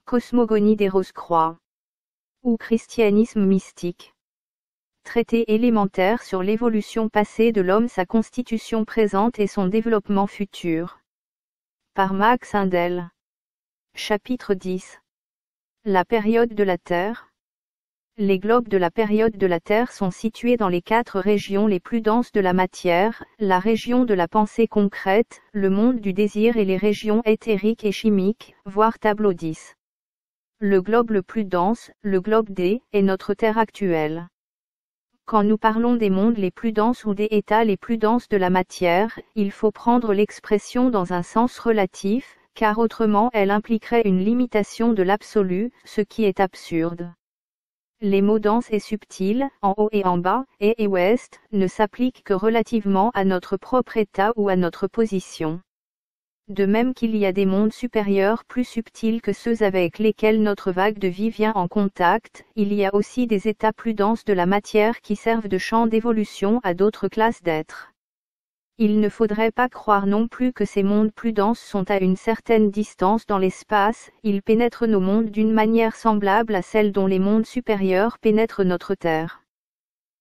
Cosmogonie des Rose-Croix. Ou christianisme mystique. Traité élémentaire sur l'évolution passée de l'homme, sa constitution présente et son développement futur. Par Max Indel. Chapitre 10. La période de la Terre. Les globes de la période de la Terre sont situés dans les 4 régions les plus denses de la matière, la région de la pensée concrète, le monde du désir et les régions éthériques et chimiques, voir tableau 10. Le globe le plus dense, le globe D, est notre Terre actuelle. Quand nous parlons des mondes les plus denses ou des états les plus denses de la matière, il faut prendre l'expression dans un sens relatif, car autrement elle impliquerait une limitation de l'absolu, ce qui est absurde. Les mots denses et subtils, en haut et en bas, est et ouest, ne s'appliquent que relativement à notre propre état ou à notre position. De même qu'il y a des mondes supérieurs plus subtils que ceux avec lesquels notre vague de vie vient en contact, il y a aussi des états plus denses de la matière qui servent de champ d'évolution à d'autres classes d'êtres. Il ne faudrait pas croire non plus que ces mondes plus denses sont à une certaine distance dans l'espace, ils pénètrent nos mondes d'une manière semblable à celle dont les mondes supérieurs pénètrent notre Terre.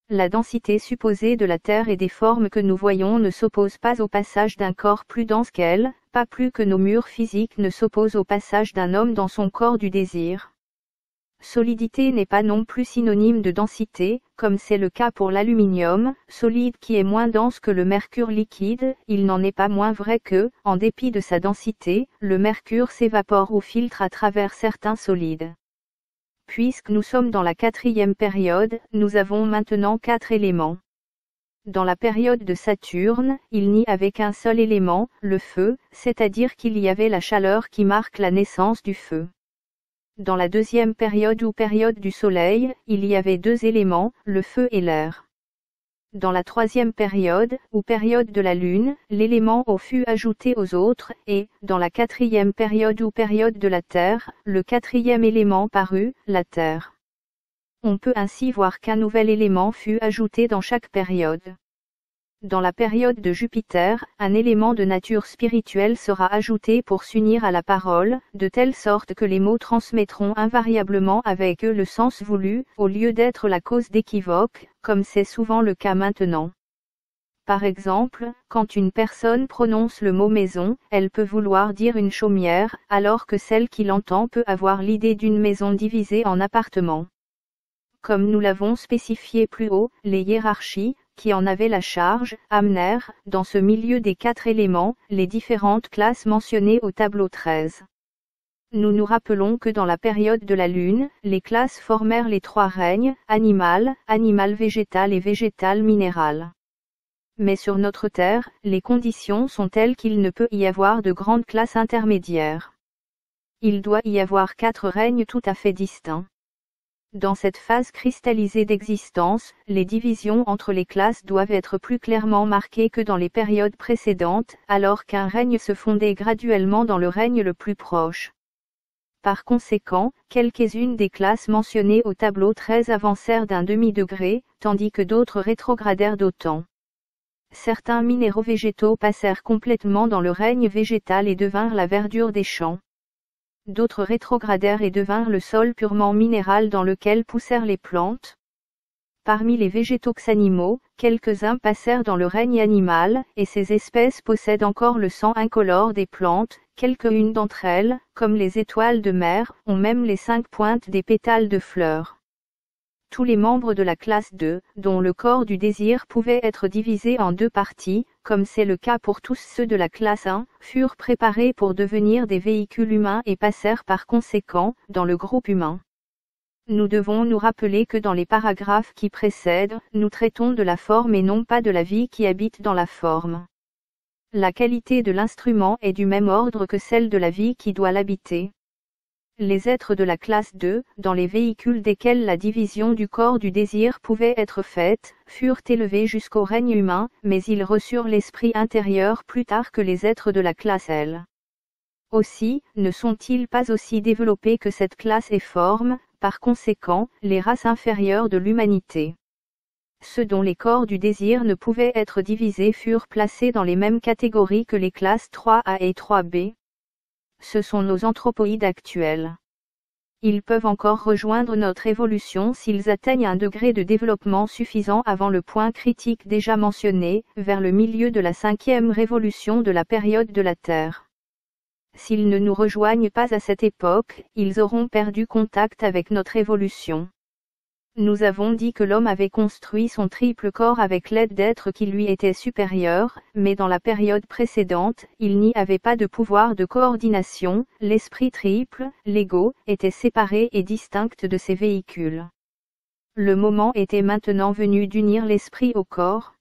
La densité supposée de la Terre et des formes que nous voyons ne s'oppose pas au passage d'un corps plus dense qu'elle, pas plus que nos murs physiques ne s'opposent au passage d'un homme dans son corps du désir. Solidité n'est pas non plus synonyme de densité, comme c'est le cas pour l'aluminium, solide qui est moins dense que le mercure liquide, il n'en est pas moins vrai que, en dépit de sa densité, le mercure s'évapore ou filtre à travers certains solides. Puisque nous sommes dans la 4e période, nous avons maintenant 4 éléments. Dans la période de Saturne, il n'y avait qu'un seul élément, le feu, c'est-à-dire qu'il y avait la chaleur qui marque la naissance du feu. Dans la 2e période ou période du Soleil, il y avait 2 éléments, le feu et l'air. Dans la 3e période, ou période de la Lune, l'élément eau fut ajouté aux autres, et, dans la 4e période ou période de la Terre, le 4e élément parut, la Terre. On peut ainsi voir qu'un nouvel élément fut ajouté dans chaque période. Dans la période de Jupiter, un élément de nature spirituelle sera ajouté pour s'unir à la parole, de telle sorte que les mots transmettront invariablement avec eux le sens voulu, au lieu d'être la cause d'équivoque, comme c'est souvent le cas maintenant. Par exemple, quand une personne prononce le mot maison, elle peut vouloir dire une chaumière, alors que celle qui l'entend peut avoir l'idée d'une maison divisée en appartements. Comme nous l'avons spécifié plus haut, les hiérarchies, qui en avaient la charge, amenèrent, dans ce milieu des 4 éléments, les différentes classes mentionnées au tableau 13. Nous nous rappelons que dans la période de la Lune, les classes formèrent les 3 règnes, animal, animal végétal et végétal minéral. Mais sur notre Terre, les conditions sont telles qu'il ne peut y avoir de grandes classes intermédiaires. Il doit y avoir 4 règnes tout à fait distincts. Dans cette phase cristallisée d'existence, les divisions entre les classes doivent être plus clairement marquées que dans les périodes précédentes, alors qu'un règne se fondait graduellement dans le règne le plus proche. Par conséquent, quelques-unes des classes mentionnées au tableau 13 avancèrent d'un demi-degré, tandis que d'autres rétrogradèrent d'autant. Certains minéraux végétaux passèrent complètement dans le règne végétal et devinrent la verdure des champs. D'autres rétrogradèrent et devinrent le sol purement minéral dans lequel poussèrent les plantes. Parmi les végétaux-animaux, quelques-uns passèrent dans le règne animal, et ces espèces possèdent encore le sang incolore des plantes, quelques-unes d'entre elles, comme les étoiles de mer, ont même les 5 pointes des pétales de fleurs. Tous les membres de la classe 2, dont le corps du désir pouvait être divisé en 2 parties, comme c'est le cas pour tous ceux de la classe 1, furent préparés pour devenir des véhicules humains et passèrent par conséquent, dans le groupe humain. Nous devons nous rappeler que dans les paragraphes qui précèdent, nous traitons de la forme et non pas de la vie qui habite dans la forme. La qualité de l'instrument est du même ordre que celle de la vie qui doit l'habiter. Les êtres de la classe 2, dans les véhicules desquels la division du corps du désir pouvait être faite, furent élevés jusqu'au règne humain, mais ils reçurent l'esprit intérieur plus tard que les êtres de la classe L. Aussi, ne sont-ils pas aussi développés que cette classe et forment, par conséquent, les races inférieures de l'humanité. Ceux dont les corps du désir ne pouvaient être divisés furent placés dans les mêmes catégories que les classes 3A et 3B. Ce sont nos anthropoïdes actuels. Ils peuvent encore rejoindre notre évolution s'ils atteignent un degré de développement suffisant avant le point critique déjà mentionné, vers le milieu de la 5e révolution de la période de la Terre. S'ils ne nous rejoignent pas à cette époque, ils auront perdu contact avec notre évolution. Nous avons dit que l'homme avait construit son triple corps avec l'aide d'êtres qui lui étaient supérieurs, mais dans la période précédente, il n'y avait pas de pouvoir de coordination, l'esprit triple, l'ego, était séparé et distinct de ses véhicules. Le moment était maintenant venu d'unir l'esprit au corps.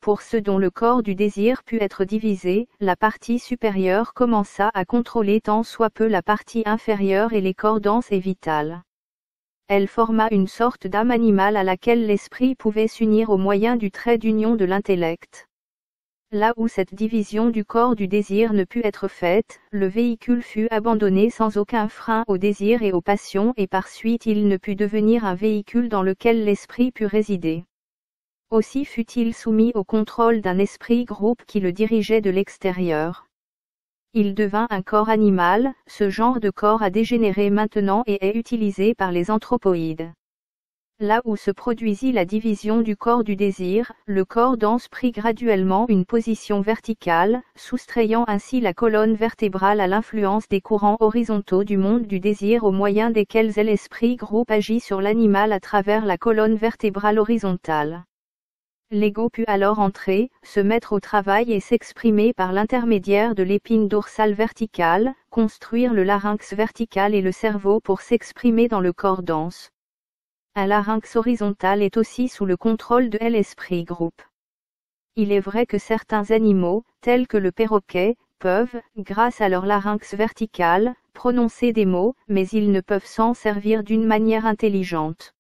Pour ceux dont le corps du désir put être divisé, la partie supérieure commença à contrôler tant soit peu la partie inférieure et les corps denses et vitales. Elle forma une sorte d'âme animale à laquelle l'esprit pouvait s'unir au moyen du trait d'union de l'intellect. Là où cette division du corps du désir ne put être faite, le véhicule fut abandonné sans aucun frein au désir et aux passions et par suite il ne put devenir un véhicule dans lequel l'esprit put résider. Aussi fut-il soumis au contrôle d'un esprit groupe qui le dirigeait de l'extérieur. Il devint un corps animal, ce genre de corps a dégénéré maintenant et est utilisé par les anthropoïdes. Là où se produisit la division du corps du désir, le corps dense prit graduellement une position verticale, soustrayant ainsi la colonne vertébrale à l'influence des courants horizontaux du monde du désir au moyen desquels l'esprit groupe agit sur l'animal à travers la colonne vertébrale horizontale. L'ego put alors entrer, se mettre au travail et s'exprimer par l'intermédiaire de l'épine dorsale verticale, construire le larynx vertical et le cerveau pour s'exprimer dans le corps dense. Un larynx horizontal est aussi sous le contrôle de l'esprit groupe. Il est vrai que certains animaux, tels que le perroquet, peuvent, grâce à leur larynx vertical, prononcer des mots, mais ils ne peuvent s'en servir d'une manière intelligente.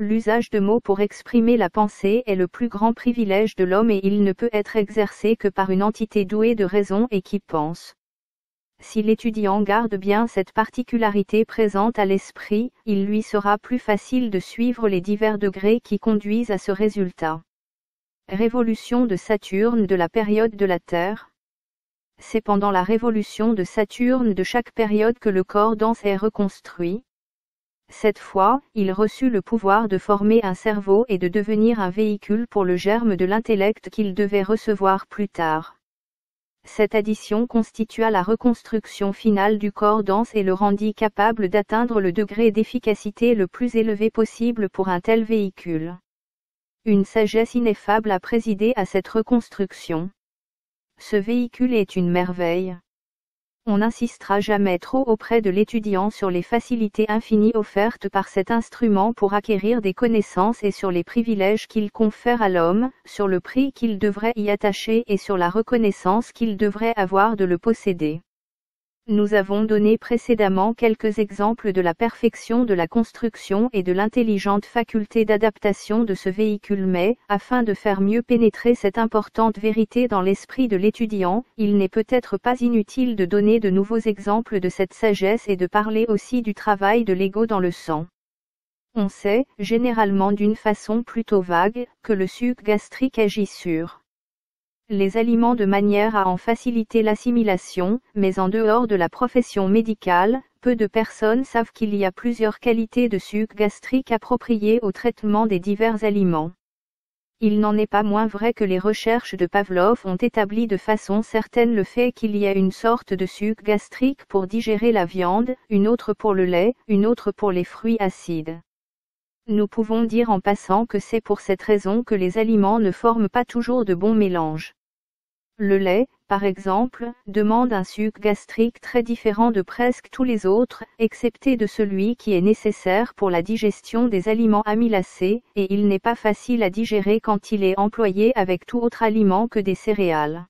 L'usage de mots pour exprimer la pensée est le plus grand privilège de l'homme et il ne peut être exercé que par une entité douée de raison et qui pense. Si l'étudiant garde bien cette particularité présente à l'esprit, il lui sera plus facile de suivre les divers degrés qui conduisent à ce résultat. Révolution de Saturne de la période de la Terre. C'est pendant la révolution de Saturne de chaque période que le corps dense est reconstruit. Cette fois, il reçut le pouvoir de former un cerveau et de devenir un véhicule pour le germe de l'intellect qu'il devait recevoir plus tard. Cette addition constitua la reconstruction finale du corps dense et le rendit capable d'atteindre le degré d'efficacité le plus élevé possible pour un tel véhicule. Une sagesse ineffable a présidé à cette reconstruction. Ce véhicule est une merveille. On n'insistera jamais trop auprès de l'étudiant sur les facilités infinies offertes par cet instrument pour acquérir des connaissances et sur les privilèges qu'il confère à l'homme, sur le prix qu'il devrait y attacher et sur la reconnaissance qu'il devrait avoir de le posséder. Nous avons donné précédemment quelques exemples de la perfection de la construction et de l'intelligente faculté d'adaptation de ce véhicule mais, afin de faire mieux pénétrer cette importante vérité dans l'esprit de l'étudiant, il n'est peut-être pas inutile de donner de nouveaux exemples de cette sagesse et de parler aussi du travail de l'ego dans le sang. On sait, généralement d'une façon plutôt vague, que le suc gastrique agit sur les aliments de manière à en faciliter l'assimilation, mais en dehors de la profession médicale, peu de personnes savent qu'il y a plusieurs qualités de suc gastrique appropriées au traitement des divers aliments. Il n'en est pas moins vrai que les recherches de Pavlov ont établi de façon certaine le fait qu'il y a une sorte de suc gastrique pour digérer la viande, une autre pour le lait, une autre pour les fruits acides. Nous pouvons dire en passant que c'est pour cette raison que les aliments ne forment pas toujours de bons mélanges. Le lait, par exemple, demande un suc gastrique très différent de presque tous les autres, excepté de celui qui est nécessaire pour la digestion des aliments amylacés, et il n'est pas facile à digérer quand il est employé avec tout autre aliment que des céréales.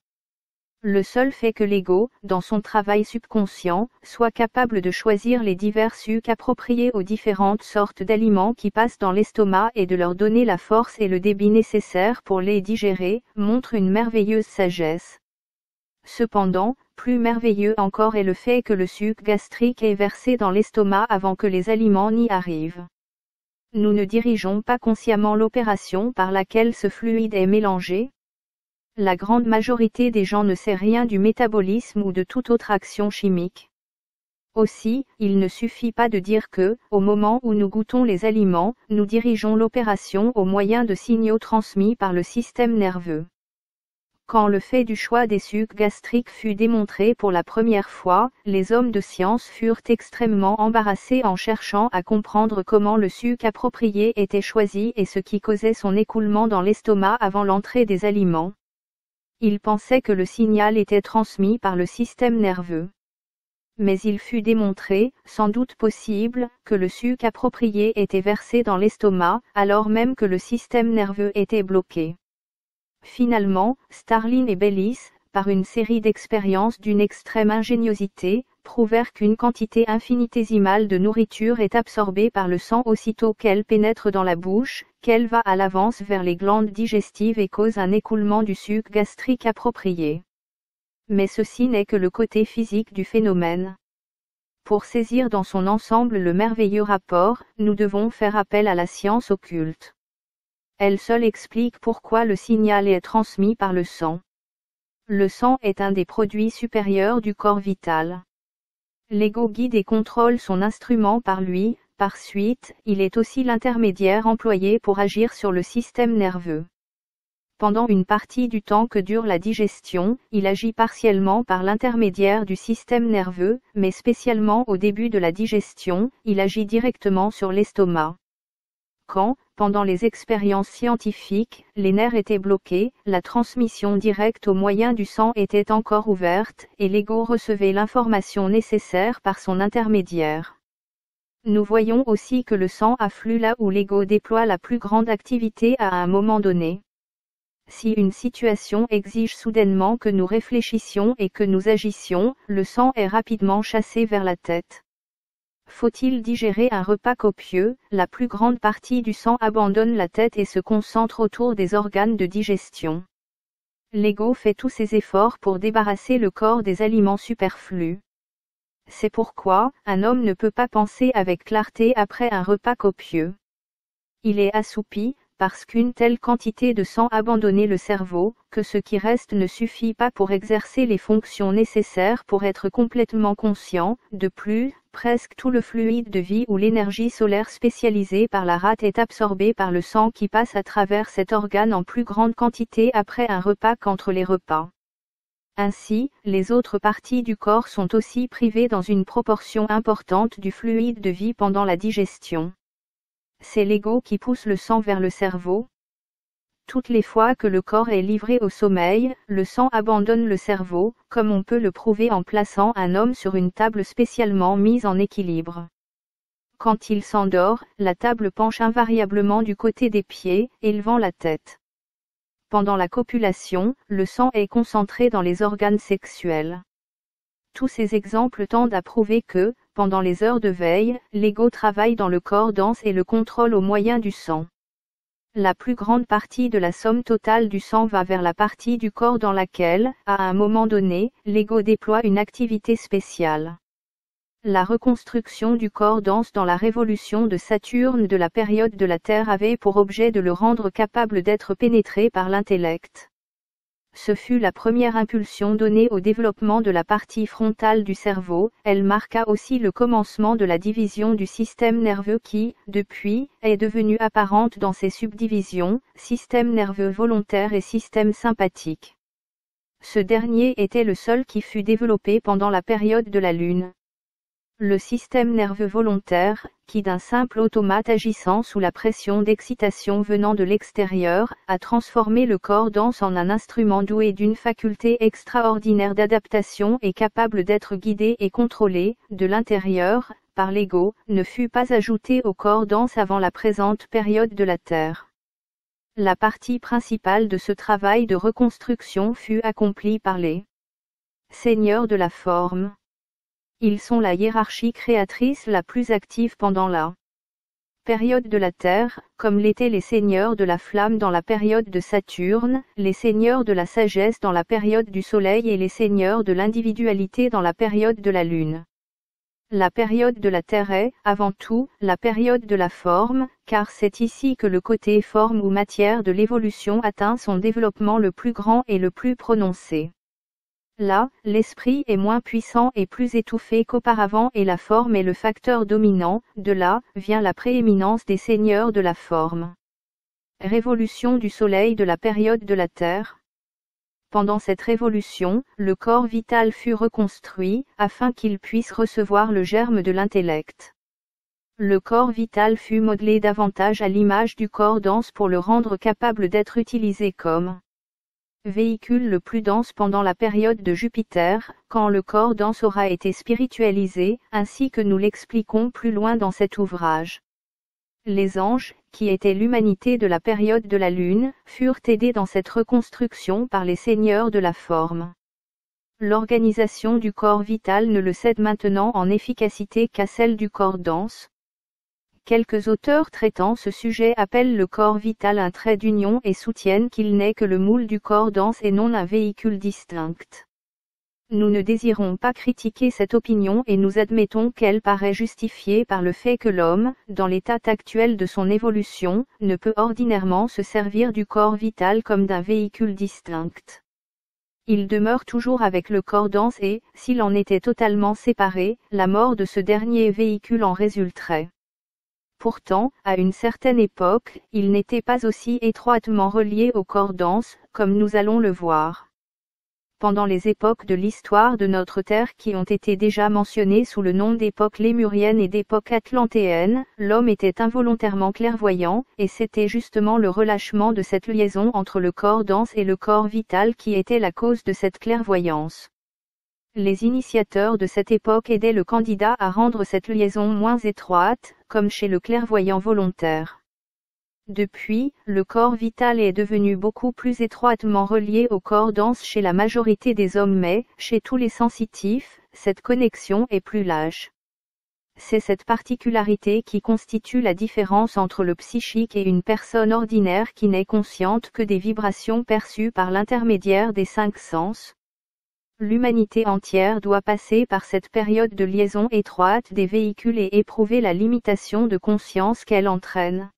Le seul fait que l'ego, dans son travail subconscient, soit capable de choisir les divers sucs appropriés aux différentes sortes d'aliments qui passent dans l'estomac et de leur donner la force et le débit nécessaires pour les digérer, montre une merveilleuse sagesse. Cependant, plus merveilleux encore est le fait que le suc gastrique est versé dans l'estomac avant que les aliments n'y arrivent. Nous ne dirigeons pas consciemment l'opération par laquelle ce fluide est mélangé. La grande majorité des gens ne sait rien du métabolisme ou de toute autre action chimique. Aussi, il ne suffit pas de dire que, au moment où nous goûtons les aliments, nous dirigeons l'opération au moyen de signaux transmis par le système nerveux. Quand le fait du choix des sucs gastriques fut démontré pour la première fois, les hommes de science furent extrêmement embarrassés en cherchant à comprendre comment le suc approprié était choisi et ce qui causait son écoulement dans l'estomac avant l'entrée des aliments. Ils pensaient que le signal était transmis par le système nerveux. Mais il fut démontré, sans doute possible, que le suc approprié était versé dans l'estomac, alors même que le système nerveux était bloqué. Finalement, Starlin et Bellis, par une série d'expériences d'une extrême ingéniosité, prouvèrent qu'une quantité infinitésimale de nourriture est absorbée par le sang aussitôt qu'elle pénètre dans la bouche, qu'elle va à l'avance vers les glandes digestives et cause un écoulement du suc gastrique approprié. Mais ceci n'est que le côté physique du phénomène. Pour saisir dans son ensemble le merveilleux rapport, nous devons faire appel à la science occulte. Elle seule explique pourquoi le signal est transmis par le sang. Le sang est un des produits supérieurs du corps vital. L'ego guide et contrôle son instrument par lui, par suite, il est aussi l'intermédiaire employé pour agir sur le système nerveux. Pendant une partie du temps que dure la digestion, il agit partiellement par l'intermédiaire du système nerveux, mais spécialement au début de la digestion, il agit directement sur l'estomac. Quand, pendant les expériences scientifiques, les nerfs étaient bloqués, la transmission directe au moyen du sang était encore ouverte, et l'ego recevait l'information nécessaire par son intermédiaire. Nous voyons aussi que le sang afflue là où l'ego déploie la plus grande activité à un moment donné. Si une situation exige soudainement que nous réfléchissions et que nous agissions, le sang est rapidement chassé vers la tête. Faut-il digérer un repas copieux, la plus grande partie du sang abandonne la tête et se concentre autour des organes de digestion. L'ego fait tous ses efforts pour débarrasser le corps des aliments superflus. C'est pourquoi, un homme ne peut pas penser avec clarté après un repas copieux. Il est assoupi, parce qu'une telle quantité de sang abandonne le cerveau, que ce qui reste ne suffit pas pour exercer les fonctions nécessaires pour être complètement conscient. De plus, presque tout le fluide de vie ou l'énergie solaire spécialisée par la rate est absorbée par le sang qui passe à travers cet organe en plus grande quantité après un repas qu'entre les repas. Ainsi, les autres parties du corps sont aussi privées dans une proportion importante du fluide de vie pendant la digestion. C'est l'ego qui pousse le sang vers le cerveau. Toutes les fois que le corps est livré au sommeil, le sang abandonne le cerveau, comme on peut le prouver en plaçant un homme sur une table spécialement mise en équilibre. Quand il s'endort, la table penche invariablement du côté des pieds, élevant la tête. Pendant la copulation, le sang est concentré dans les organes sexuels. Tous ces exemples tendent à prouver que, pendant les heures de veille, l'ego travaille dans le corps dense et le contrôle au moyen du sang. La plus grande partie de la somme totale du sang va vers la partie du corps dans laquelle, à un moment donné, l'ego déploie une activité spéciale. La reconstruction du corps dense dans la révolution de Saturne de la période de la Terre avait pour objet de le rendre capable d'être pénétré par l'intellect. Ce fut la première impulsion donnée au développement de la partie frontale du cerveau, elle marqua aussi le commencement de la division du système nerveux qui, depuis, est devenue apparente dans ses subdivisions, système nerveux volontaire et système sympathique. Ce dernier était le seul qui fut développé pendant la période de la Lune. Le système nerveux volontaire, qui d'un simple automate agissant sous la pression d'excitation venant de l'extérieur, a transformé le corps dense en un instrument doué d'une faculté extraordinaire d'adaptation et capable d'être guidé et contrôlé, de l'intérieur, par l'ego, ne fut pas ajouté au corps dense avant la présente période de la Terre. La partie principale de ce travail de reconstruction fut accomplie par les seigneurs de la forme. Ils sont la hiérarchie créatrice la plus active pendant la période de la Terre, comme l'étaient les seigneurs de la flamme dans la période de Saturne, les seigneurs de la sagesse dans la période du Soleil et les seigneurs de l'individualité dans la période de la Lune. La période de la Terre est, avant tout, la période de la forme, car c'est ici que le côté forme ou matière de l'évolution atteint son développement le plus grand et le plus prononcé. Là, l'esprit est moins puissant et plus étouffé qu'auparavant et la forme est le facteur dominant, de là, vient la prééminence des seigneurs de la forme. Révolution du Soleil de la période de la Terre. Pendant cette révolution, le corps vital fut reconstruit, afin qu'il puisse recevoir le germe de l'intellect. Le corps vital fut modelé davantage à l'image du corps dense pour le rendre capable d'être utilisé comme véhicule le plus dense pendant la période de Jupiter, quand le corps dense aura été spiritualisé, ainsi que nous l'expliquons plus loin dans cet ouvrage. Les anges, qui étaient l'humanité de la période de la Lune, furent aidés dans cette reconstruction par les seigneurs de la forme. L'organisation du corps vital ne le cède maintenant en efficacité qu'à celle du corps dense. Quelques auteurs traitant ce sujet appellent le corps vital un trait d'union et soutiennent qu'il n'est que le moule du corps dense et non un véhicule distinct. Nous ne désirons pas critiquer cette opinion et nous admettons qu'elle paraît justifiée par le fait que l'homme, dans l'état actuel de son évolution, ne peut ordinairement se servir du corps vital comme d'un véhicule distinct. Il demeure toujours avec le corps dense et, s'il en était totalement séparé, la mort de ce dernier véhicule en résulterait. Pourtant, à une certaine époque, il n'était pas aussi étroitement relié au corps dense, comme nous allons le voir. Pendant les époques de l'histoire de notre Terre qui ont été déjà mentionnées sous le nom d'époque lémurienne et d'époque atlantéenne, l'homme était involontairement clairvoyant, et c'était justement le relâchement de cette liaison entre le corps dense et le corps vital qui était la cause de cette clairvoyance. Les initiateurs de cette époque aidaient le candidat à rendre cette liaison moins étroite, comme chez le clairvoyant volontaire. Depuis, le corps vital est devenu beaucoup plus étroitement relié au corps dense chez la majorité des hommes mais, chez tous les sensitifs, cette connexion est plus lâche. C'est cette particularité qui constitue la différence entre le psychique et une personne ordinaire qui n'est consciente que des vibrations perçues par l'intermédiaire des 5 sens. L'humanité entière doit passer par cette période de liaison étroite des véhicules et éprouver la limitation de conscience qu'elle entraîne.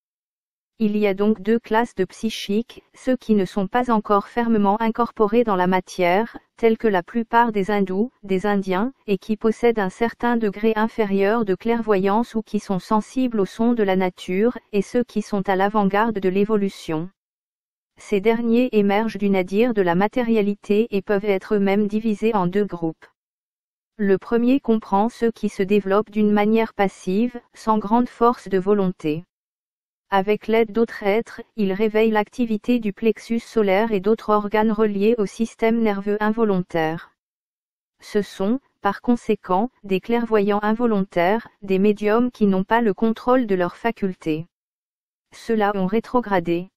Il y a donc 2 classes de psychiques, ceux qui ne sont pas encore fermement incorporés dans la matière, tels que la plupart des hindous, des indiens, et qui possèdent un certain degré inférieur de clairvoyance ou qui sont sensibles aux sons de la nature, et ceux qui sont à l'avant-garde de l'évolution. Ces derniers émergent du nadir de la matérialité et peuvent être eux-mêmes divisés en 2 groupes. Le premier comprend ceux qui se développent d'une manière passive, sans grande force de volonté. Avec l'aide d'autres êtres, ils réveillent l'activité du plexus solaire et d'autres organes reliés au système nerveux involontaire. Ce sont, par conséquent, des clairvoyants involontaires, des médiums qui n'ont pas le contrôle de leurs facultés. Ceux-là ont rétrogradé.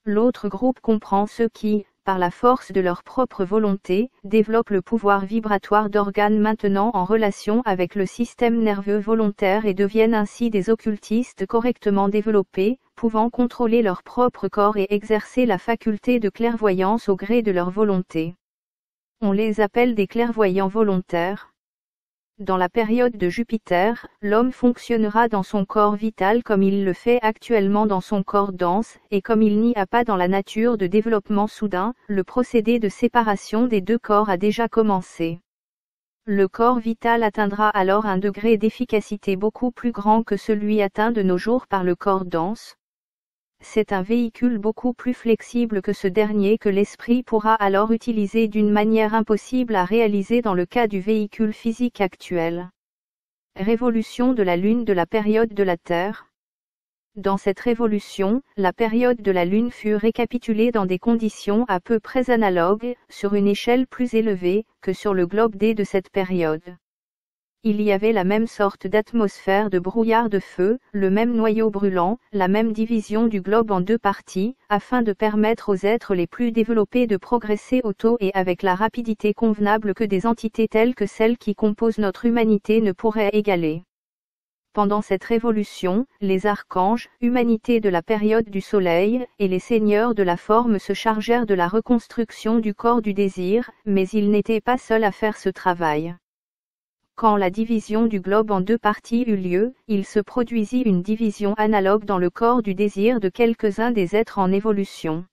L'autre groupe comprend ceux qui, par la force de leur propre volonté, développent le pouvoir vibratoire d'organes maintenant en relation avec le système nerveux volontaire et deviennent ainsi des occultistes correctement développés, pouvant contrôler leur propre corps et exercer la faculté de clairvoyance au gré de leur volonté. On les appelle des clairvoyants volontaires. Dans la période de Jupiter, l'homme fonctionnera dans son corps vital comme il le fait actuellement dans son corps dense, et comme il n'y a pas dans la nature de développement soudain, le procédé de séparation des 2 corps a déjà commencé. Le corps vital atteindra alors un degré d'efficacité beaucoup plus grand que celui atteint de nos jours par le corps dense. C'est un véhicule beaucoup plus flexible que ce dernier que l'esprit pourra alors utiliser d'une manière impossible à réaliser dans le cas du véhicule physique actuel. Révolution de la Lune de la période de la Terre. Dans cette révolution, la période de la Lune fut récapitulée dans des conditions à peu près analogues, sur une échelle plus élevée, que sur le globe D de cette période. Il y avait la même sorte d'atmosphère de brouillard de feu, le même noyau brûlant, la même division du globe en 2 parties, afin de permettre aux êtres les plus développés de progresser au taux et avec la rapidité convenable que des entités telles que celles qui composent notre humanité ne pourraient égaler. Pendant cette révolution, les archanges, humanité de la période du Soleil, et les seigneurs de la forme se chargèrent de la reconstruction du corps du désir, mais ils n'étaient pas seuls à faire ce travail. Quand la division du globe en 2 parties eut lieu, il se produisit une division analogue dans le corps du désir de quelques-uns des êtres en évolution.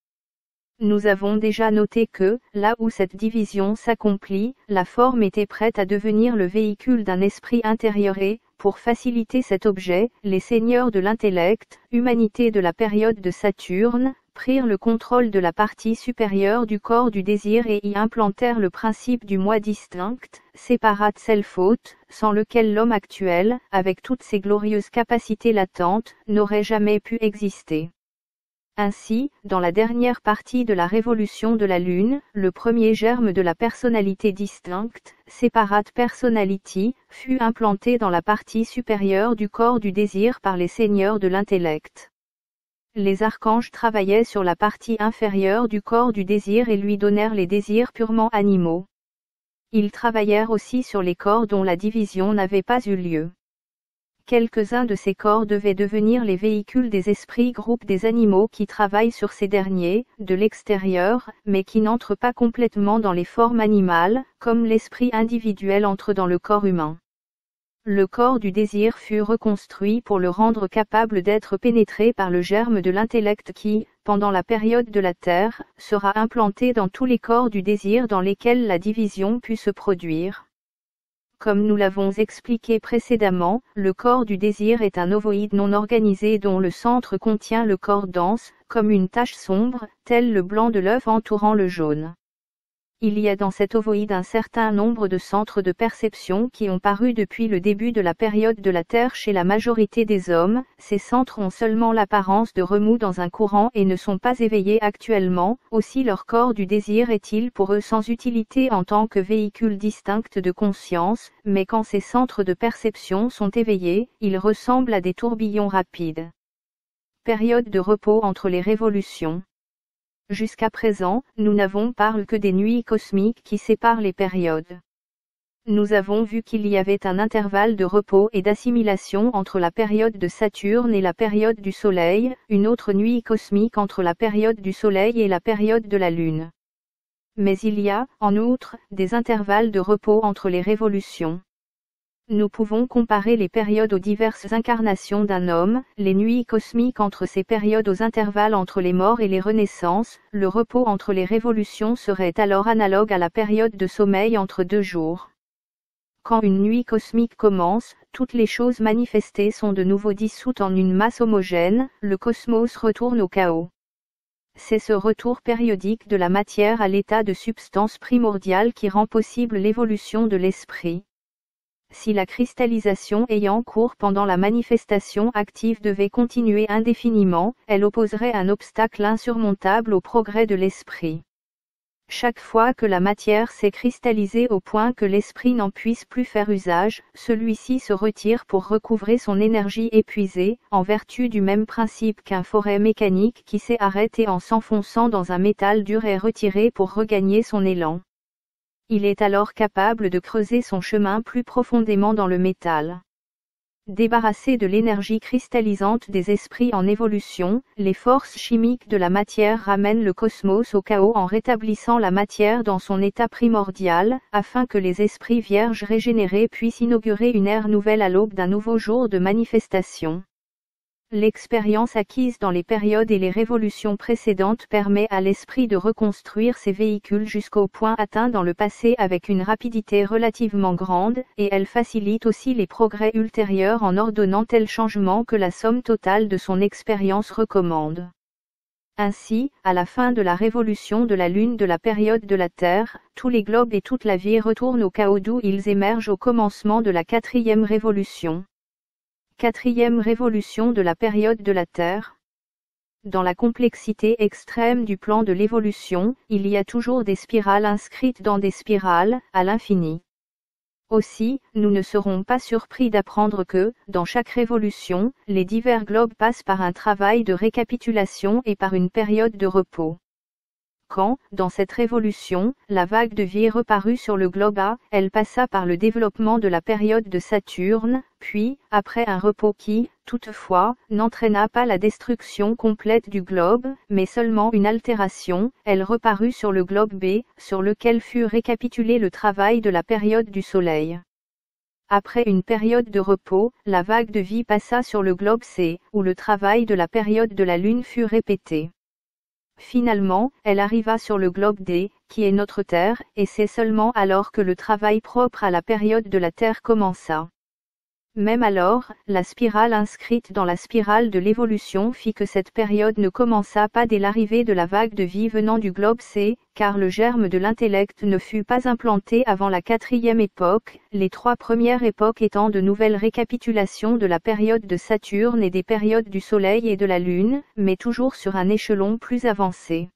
Nous avons déjà noté que, là où cette division s'accomplit, la forme était prête à devenir le véhicule d'un esprit intérieur et, pour faciliter cet objet, les seigneurs de l'intellect, humanité de la période de Saturne, prirent le contrôle de la partie supérieure du corps du désir et y implantèrent le principe du moi distinct, séparate self-haute, sans lequel l'homme actuel, avec toutes ses glorieuses capacités latentes, n'aurait jamais pu exister. Ainsi, dans la dernière partie de la révolution de la Lune, le premier germe de la personnalité distincte, separate personality, fut implanté dans la partie supérieure du corps du désir par les seigneurs de l'intellect. Les archanges travaillaient sur la partie inférieure du corps du désir et lui donnèrent les désirs purement animaux. Ils travaillèrent aussi sur les corps dont la division n'avait pas eu lieu. Quelques-uns de ces corps devaient devenir les véhicules des esprits groupes des animaux qui travaillent sur ces derniers, de l'extérieur, mais qui n'entrent pas complètement dans les formes animales, comme l'esprit individuel entre dans le corps humain. Le corps du désir fut reconstruit pour le rendre capable d'être pénétré par le germe de l'intellect qui, pendant la période de la Terre, sera implanté dans tous les corps du désir dans lesquels la division put se produire. Comme nous l'avons expliqué précédemment, le corps du désir est un ovoïde non organisé dont le centre contient le corps dense, comme une tache sombre, tel le blanc de l'œuf entourant le jaune. Il y a dans cet ovoïde un certain nombre de centres de perception qui ont paru depuis le début de la période de la Terre chez la majorité des hommes. Ces centres ont seulement l'apparence de remous dans un courant et ne sont pas éveillés actuellement, aussi leur corps du désir est-il pour eux sans utilité en tant que véhicule distinct de conscience, mais quand ces centres de perception sont éveillés, ils ressemblent à des tourbillons rapides. Période de repos entre les révolutions. Jusqu'à présent, nous n'avons parlé que des nuits cosmiques qui séparent les périodes. Nous avons vu qu'il y avait un intervalle de repos et d'assimilation entre la période de Saturne et la période du Soleil, une autre nuit cosmique entre la période du Soleil et la période de la Lune. Mais il y a, en outre, des intervalles de repos entre les révolutions. Nous pouvons comparer les périodes aux diverses incarnations d'un homme, les nuits cosmiques entre ces périodes aux intervalles entre les morts et les renaissances, le repos entre les révolutions serait alors analogue à la période de sommeil entre 2 jours. Quand une nuit cosmique commence, toutes les choses manifestées sont de nouveau dissoutes en une masse homogène, le cosmos retourne au chaos. C'est ce retour périodique de la matière à l'état de substance primordiale qui rend possible l'évolution de l'esprit. Si la cristallisation ayant cours pendant la manifestation active devait continuer indéfiniment, elle opposerait un obstacle insurmontable au progrès de l'esprit. Chaque fois que la matière s'est cristallisée au point que l'esprit n'en puisse plus faire usage, celui-ci se retire pour recouvrer son énergie épuisée, en vertu du même principe qu'un forêt mécanique qui s'est arrêté en s'enfonçant dans un métal dur est retiré pour regagner son élan. Il est alors capable de creuser son chemin plus profondément dans le métal. Débarrassé de l'énergie cristallisante des esprits en évolution, les forces chimiques de la matière ramènent le cosmos au chaos en rétablissant la matière dans son état primordial, afin que les esprits vierges régénérés puissent inaugurer une ère nouvelle à l'aube d'un nouveau jour de manifestation. L'expérience acquise dans les périodes et les révolutions précédentes permet à l'esprit de reconstruire ses véhicules jusqu'au point atteint dans le passé avec une rapidité relativement grande, et elle facilite aussi les progrès ultérieurs en ordonnant tel changement que la somme totale de son expérience recommande. Ainsi, à la fin de la révolution de la Lune de la période de la Terre, tous les globes et toute la vie retournent au chaos d'où ils émergent au commencement de la 4e révolution. 4e révolution de la période de la Terre. Dans la complexité extrême du plan de l'évolution, il y a toujours des spirales inscrites dans des spirales, à l'infini. Aussi, nous ne serons pas surpris d'apprendre que, dans chaque révolution, les divers globes passent par un travail de récapitulation et par une période de repos. Quand, dans cette révolution, la vague de vie reparut sur le globe A, elle passa par le développement de la période de Saturne, puis, après un repos qui, toutefois, n'entraîna pas la destruction complète du globe, mais seulement une altération, elle reparut sur le globe B, sur lequel fut récapitulé le travail de la période du Soleil. Après une période de repos, la vague de vie passa sur le globe C, où le travail de la période de la Lune fut répété. Finalement, elle arriva sur le globe D, qui est notre Terre, et c'est seulement alors que le travail propre à la période de la Terre commença. Même alors, la spirale inscrite dans la spirale de l'évolution fit que cette période ne commença pas dès l'arrivée de la vague de vie venant du globe C, car le germe de l'intellect ne fut pas implanté avant la 4e époque, les 3 premières époques étant de nouvelles récapitulations de la période de Saturne et des périodes du Soleil et de la Lune, mais toujours sur un échelon plus avancé.